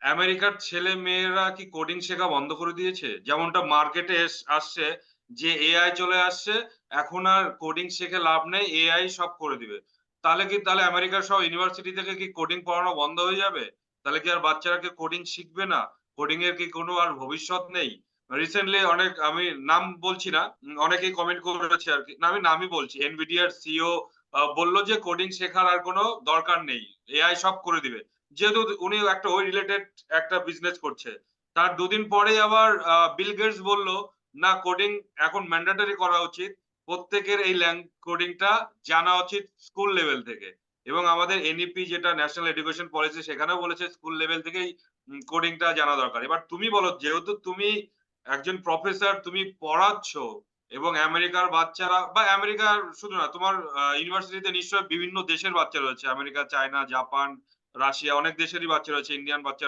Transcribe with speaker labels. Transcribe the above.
Speaker 1: আমেরিকার ছেলে মেয়েরা কি কোডিং শেখা বন্ধ করে দিয়েছে? যেমনটা মার্কেটে আসছে যে এআই চলে আসছে, এখন আর কোডিং শিখে লাভ নেই, এআই সব করে দিবে। তাহলে আমেরিকার সব ইউনিভার্সিটি থেকে কি কোডিং পড়ানো বন্ধ হয়ে যাবে? তাহলে কি আর বাচ্চারা কি কোডিং শিখবে না? কোডিং এর কি কোনো আর ভবিষ্যৎ নেই? রিসেন্টলি অনেক আমি নাম বলছি না, অনেকেই কমেন্ট করেছে আরকি। না আমি নামই বলছি। NVIDIA র সিইও বলল যে কোডিং শেখার আর কোনো দরকার নেই। এআই সব করে দিবে। যেহেতু উনি একটা ওই রিলেটেড একটা বিজনেস করছে। তার ২ দিন পরেই আবার বিল গেটস বলল, "না কোডিং এখন ম্যান্ডেটরি করা উচিত। প্রত্যেকের এই কোডিংটা জানা উচিত স্কুল লেভেল থেকে।" এবং আমাদের NEP যেটা ন্যাশনাল এডুকেশন পলিসি সেখানেও বলেছে স্কুল লেভেল থেকেই কোডিংটা জানা দরকার। এবার তুমি বলো যেহেতু তুমি একজন প্রফেসর তুমি পড়াচ্ছ এবং আমেরিকার বাচ্চারা বা আমেরিকার শুধু না তোমার ইউনিভার্সিটিতে নিশ্চয়ই বিভিন্ন দেশের বাচ্চা রয়েছে। আমেরিকা, চায়না, জাপান, রাশিয়া অনেক দেশেরই বাচ্চা রয়েছে, ইন্ডিয়ান বাচ্চা